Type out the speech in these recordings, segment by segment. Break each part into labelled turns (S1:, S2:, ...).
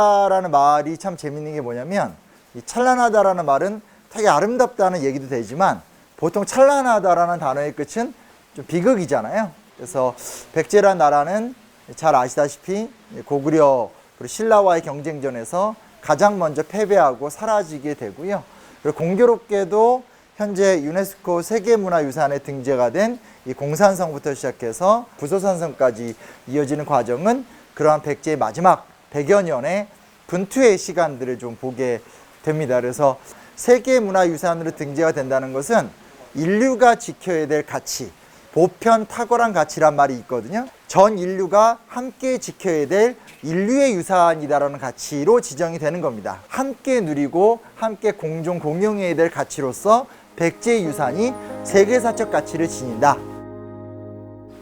S1: 찬란하다라는 말이 참 재밌는 게 뭐냐면, 이 찬란하다라는 말은 되게 아름답다는 얘기도 되지만 보통 찬란하다라는 단어의 끝은 좀 비극이잖아요. 그래서 백제라는 나라는 잘 아시다시피 고구려 그리고 신라와의 경쟁전에서 가장 먼저 패배하고 사라지게 되고요. 그리고 공교롭게도 현재 유네스코 세계문화유산에 등재가 된 이 공산성부터 시작해서 부소산성까지 이어지는 과정은 그러한 백제의 마지막 100여 년의 분투의 시간들을 좀 보게 됩니다. 그래서 세계문화유산으로 등재가 된다는 것은 인류가 지켜야 될 가치, 보편 탁월한 가치란 말이 있거든요. 전 인류가 함께 지켜야 될 인류의 유산이다라는 가치로 지정이 되는 겁니다. 함께 누리고 함께 공존 공용해야 될 가치로서 백제의 유산이 세계사적 가치를 지닌다.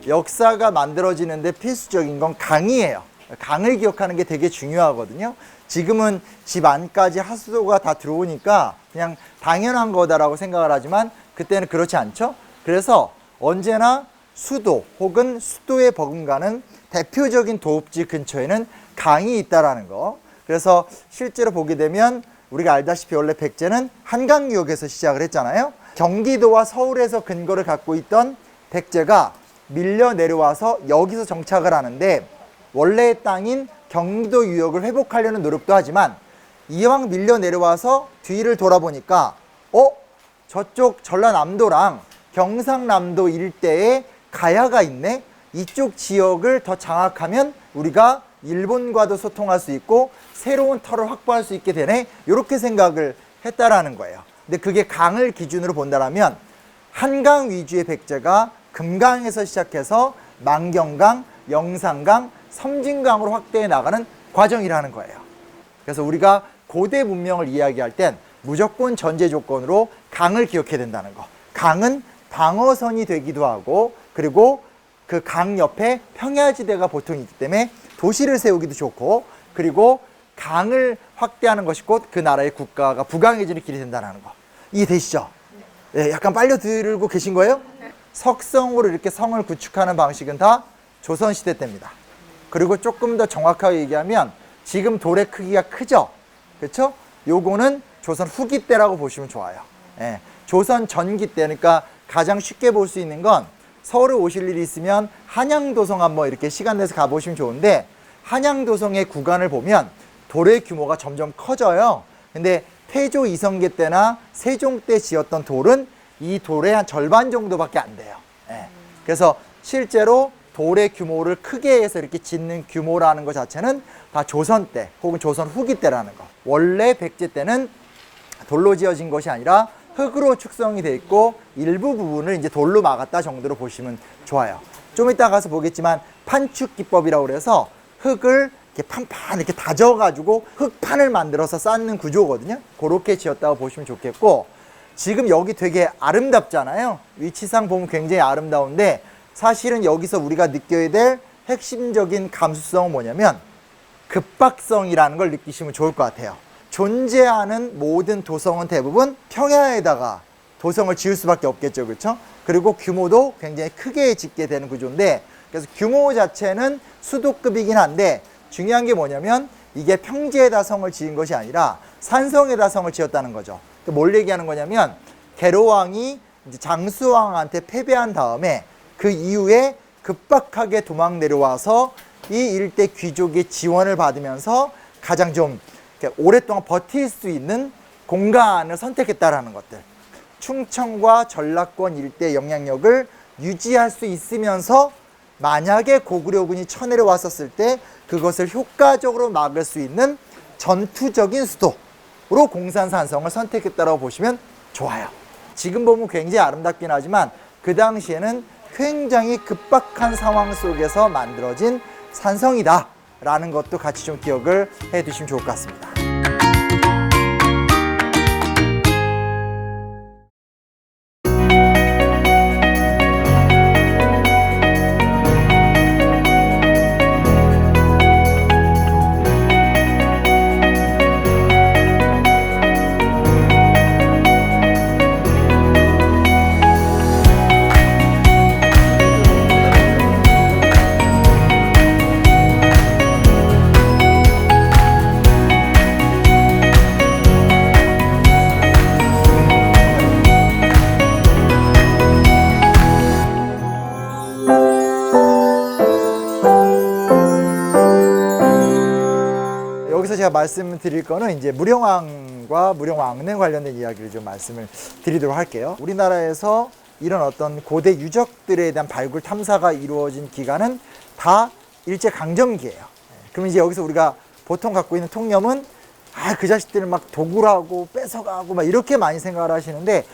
S1: 역사가 만들어지는데 필수적인 건 강이에요. 강을 기억하는 게 되게 중요하거든요. 지금은 집 안까지 하수도가 다 들어오니까 그냥 당연한 거다라고 생각을 하지만 그때는 그렇지 않죠. 그래서 언제나 수도 혹은 수도에 버금가는 대표적인 도읍지 근처에는 강이 있다라는 거. 그래서 실제로 보게 되면 우리가 알다시피 원래 백제는 한강유역에서 시작을 했잖아요. 경기도와 서울에서 근거를 갖고 있던 백제가 밀려 내려와서 여기서 정착을 하는데 원래의 땅인 경기도 유역을 회복하려는 노력도 하지만 이왕 밀려 내려와서 뒤를 돌아보니까 저쪽 전라남도랑 경상남도 일대에 가야가 있네. 이쪽 지역을 더 장악하면 우리가 일본과도 소통할 수 있고 새로운 터를 확보할 수 있게 되네. 이렇게 생각을 했다라는 거예요. 근데 그게 강을 기준으로 본다면 한강 위주의 백제가 금강에서 시작해서 만경강, 영산강, 섬진강으로 확대해 나가는 과정이라는 거예요. 그래서 우리가 고대 문명을 이야기할 땐 무조건 전제 조건으로 강을 기억해야 된다는 거. 강은 방어선이 되기도 하고 그리고 그 강 옆에 평야지대가 보통 있기 때문에 도시를 세우기도 좋고 그리고 강을 확대하는 것이 곧 그 나라의 국가가 부강해지는 길이 된다는 거. 이해되시죠? 예, 약간 빨려 들고 계신 거예요? 석성으로 이렇게 성을 구축하는 방식은 다 조선시대 때입니다. 그리고 조금 더 정확하게 얘기하면 지금 돌의 크기가 크죠? 그렇죠? 요거는 조선 후기 때라고 보시면 좋아요. 예, 조선 전기 때, 그러니까 가장 쉽게 볼 수 있는 건 서울에 오실 일이 있으면 한양도성 한번 이렇게 시간 내서 가보시면 좋은데 한양도성의 구간을 보면 돌의 규모가 점점 커져요. 근데 태조 이성계 때나 세종 때 지었던 돌은 이 돌의 한 절반 정도밖에 안 돼요. 예. 그래서 실제로 돌의 규모를 크게 해서 이렇게 짓는 규모라는 것 자체는 다 조선 때 혹은 조선 후기 때라는 거. 원래 백제 때는 돌로 지어진 것이 아니라 흙으로 축성이 돼 있고 일부 부분을 이제 돌로 막았다 정도로 보시면 좋아요. 좀 이따 가서 보겠지만 판축 기법이라고 그래서 흙을 이렇게 판판 이렇게 다져가지고 흙판을 만들어서 쌓는 구조거든요. 그렇게 지었다고 보시면 좋겠고 지금 여기 되게 아름답잖아요. 위치상 보면 굉장히 아름다운데 사실은 여기서 우리가 느껴야 될 핵심적인 감수성은 뭐냐면 급박성이라는 걸 느끼시면 좋을 것 같아요. 존재하는 모든 도성은 대부분 평야에다가 도성을 지을 수밖에 없겠죠. 그렇죠? 그리고 규모도 굉장히 크게 짓게 되는 구조인데 그래서 규모 자체는 수도급이긴 한데 중요한 게 뭐냐면 이게 평지에다 성을 지은 것이 아니라 산성에다 성을 지었다는 거죠. 뭘 얘기하는 거냐면 계로왕이 이제 장수왕한테 패배한 다음에 그 이후에 급박하게 도망 내려와서 이 일대 귀족의 지원을 받으면서 가장 좀 오랫동안 버틸 수 있는 공간을 선택했다라는 것들. 충청과 전라권 일대 영향력을 유지할 수 있으면서 만약에 고구려군이 쳐내려왔었을 때 그것을 효과적으로 막을 수 있는 전투적인 수도로 공산산성을 선택했다고 보시면 좋아요. 지금 보면 굉장히 아름답긴 하지만 그 당시에는 굉장히 급박한 상황 속에서 만들어진 산성이다 라는 것도 같이 좀 기억을 해 두시면 좋을 것 같습니다. 제가 말씀드릴 거는 이제 무령왕과 무령왕릉 관련된 이야기를 좀 말씀을 드리도록 할게요. 우리나라에서 이런 어떤 고대 유적들에 대한 발굴 탐사가 이루어진 기간은 다 일제강점기예요. 그럼 이제 여기서 우리가 보통 갖고 있는 통념은 그 자식들은 막 도굴하고 뺏어가고 막 이렇게 많이 생각을 하시는데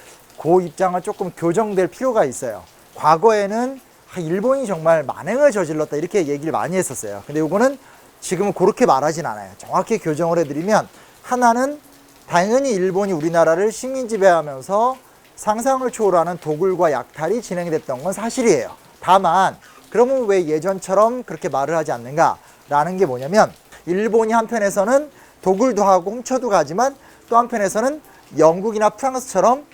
S1: 그 입장을 조금 교정될 필요가 있어요. 과거에는 일본이 정말 만행을 저질렀다 이렇게 얘기를 많이 했었어요. 근데 이거는 지금은 그렇게 말하진 않아요. 정확히 교정을 해드리면 하나는 당연히 일본이 우리나라를 식민 지배하면서 상상을 초월하는 도굴과 약탈이 진행됐던 건 사실이에요. 다만 그러면 왜 예전처럼 그렇게 말을 하지 않는가라는 게 뭐냐면 일본이 한편에서는 도굴도 하고 훔쳐도 가지만 또 한편에서는 영국이나 프랑스처럼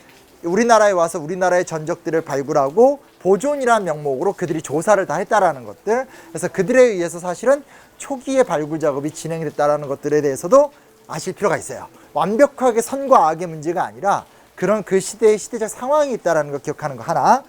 S1: 우리나라에 와서 우리나라의 전적들을 발굴하고 보존이라는 명목으로 그들이 조사를 다 했다라는 것들. 그래서 그들에 의해서 사실은 초기의 발굴 작업이 진행됐다라는 것들에 대해서도 아실 필요가 있어요. 완벽하게 선과 악의 문제가 아니라 그런 그 시대의 시대적 상황이 있다라는 걸 기억하는 거 하나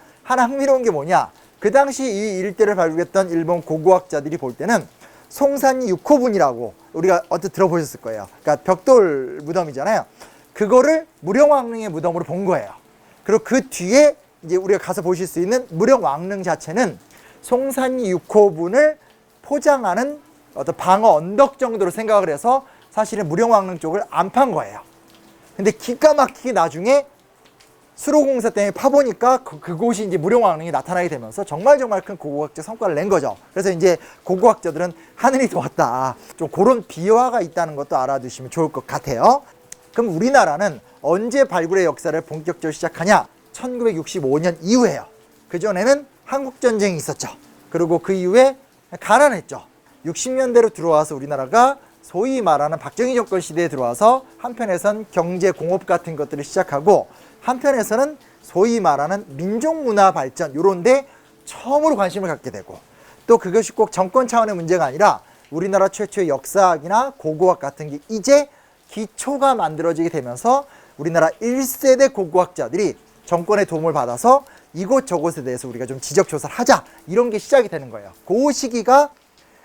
S1: 흥미로운 게 뭐냐. 그 당시 이 일대를 발굴했던 일본 고고학자들이 볼 때는 송산리 6호분이라고 우리가 어떻게 들어보셨을 거예요. 그러니까 벽돌 무덤이잖아요. 그거를 무령왕릉의 무덤으로 본 거예요. 그리고 그 뒤에 이제 우리가 가서 보실 수 있는 무령왕릉 자체는 송산리 6호분을 포장하는 어떤 방어 언덕 정도로 생각을 해서 사실은 무령왕릉 쪽을 안 판 거예요. 근데 기가 막히게 나중에 수로공사 때문에 파보니까 그곳이 이제 무령왕릉이 나타나게 되면서 정말 큰 고고학적 성과를 낸 거죠. 그래서 이제 고고학자들은 하늘이 도왔다. 좀 그런 비화가 있다는 것도 알아두시면 좋을 것 같아요. 그럼 우리나라는 언제 발굴의 역사를 본격적으로 시작하냐? 1965년 이후에요. 그전에는 한국전쟁이 있었죠. 그리고 그 이후에 가난했죠. 60년대로 들어와서 우리나라가 소위 말하는 박정희 정권 시대에 들어와서 한편에선 경제, 공업 같은 것들을 시작하고 한편에서는 소위 말하는 민족문화 발전 이런 데 처음으로 관심을 갖게 되고 또 그것이 꼭 정권 차원의 문제가 아니라 우리나라 최초의 역사학이나 고고학 같은 게 이제 기초가 만들어지게 되면서 우리나라 1세대 고고학자들이 정권의 도움을 받아서 이곳저곳에 대해서 우리가 좀 지적조사를 하자 이런 게 시작이 되는 거예요. 그 시기가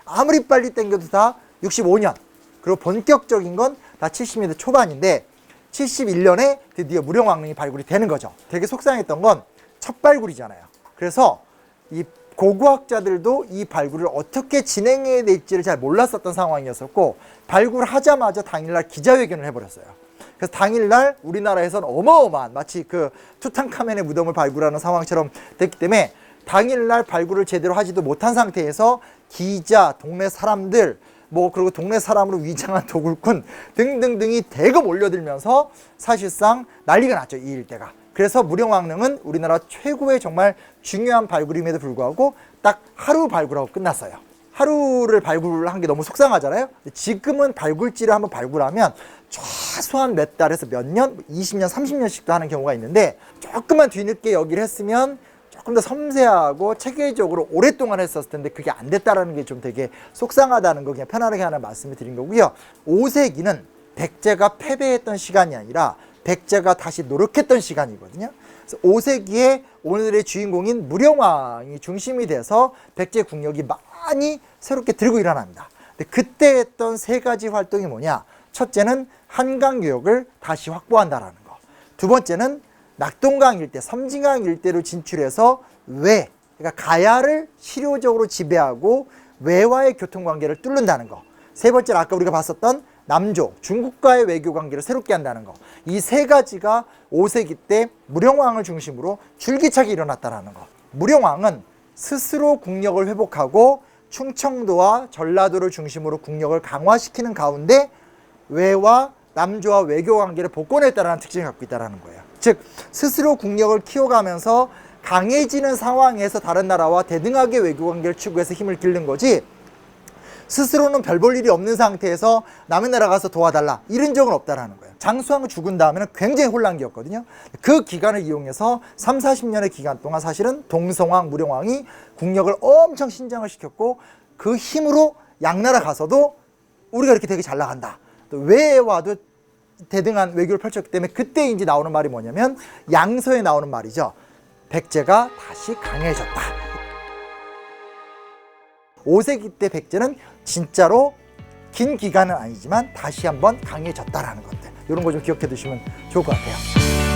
S1: 아무리 빨리 당겨도 다 65년 그리고 본격적인 건 다 70년대 초반인데 71년에 드디어 무령왕릉이 발굴이 되는 거죠. 되게 속상했던 건 첫 발굴이잖아요. 그래서 이 고고학자들도 이 발굴을 어떻게 진행해야 될지를 잘 몰랐었던 상황이었었고 발굴하자마자 당일날 기자회견을 해버렸어요. 그래서 당일날 우리나라에서는 어마어마한 마치 그 투탕카멘의 무덤을 발굴하는 상황처럼 됐기 때문에 당일날 발굴을 제대로 하지도 못한 상태에서 기자, 동네 사람들 그리고 동네 사람으로 위장한 도굴꾼 등등등이 대거 몰려들면서 사실상 난리가 났죠. 이 일대가. 그래서 무령왕릉은 우리나라 최고의 정말 중요한 발굴임에도 불구하고 딱 하루 발굴하고 끝났어요. 하루를 발굴한 게 너무 속상하잖아요. 지금은 발굴지를 한번 발굴하면 최소한 몇 달에서 몇 년, 20년, 30년씩도 하는 경우가 있는데 조금만 뒤늦게 여기를 했으면 조금 더 섬세하고 체계적으로 오랫동안 했었을 텐데 그게 안 됐다라는 게 좀 되게 속상하다는 거 그냥 편안하게 하나 말씀을 드린 거고요. 5세기는 백제가 패배했던 시간이 아니라 백제가 다시 노력했던 시간이거든요. 그래서 5세기에 오늘의 주인공인 무령왕이 중심이 돼서 백제 국력이 많이 새롭게 들고 일어납니다. 근데 그때 했던 세 가지 활동이 뭐냐? 첫째는 한강 유역을 다시 확보한다라는 거. 두 번째는 낙동강 일대, 섬진강 일대로 진출해서 그러니까 가야를 실효적으로 지배하고 외와의 교통관계를 뚫는다는 거. 세 번째는 아까 우리가 봤었던 남조, 중국과의 외교관계를 새롭게 한다는 거. 이 세 가지가 5세기 때 무령왕을 중심으로 줄기차게 일어났다는 거. 무령왕은 스스로 국력을 회복하고 충청도와 전라도를 중심으로 국력을 강화시키는 가운데 외와 남조와 외교관계를 복원했다는 특징을 갖고 있다는 거예요. 즉 스스로 국력을 키워가면서 강해지는 상황에서 다른 나라와 대등하게 외교관계를 추구해서 힘을 기르는 거지 스스로는 별 볼 일이 없는 상태에서 남의 나라 가서 도와달라 이런 적은 없다라는 거예요. 장수왕이 죽은 다음에는 굉장히 혼란기였거든요. 그 기간을 이용해서 3, 40년의 기간 동안 사실은 동성왕, 무령왕이 국력을 엄청 신장을 시켰고 그 힘으로 양나라 가서도 우리가 이렇게 되게 잘 나간다. 또 외와도 대등한 외교를 펼쳤기 때문에 그때 이제 나오는 말이 뭐냐면 양서에 나오는 말이죠. 백제가 다시 강해졌다. 5세기 때 백제는 진짜로 긴 기간은 아니지만 다시 한번 강해졌다라는 것들, 이런 거 좀 기억해 두시면 좋을 것 같아요.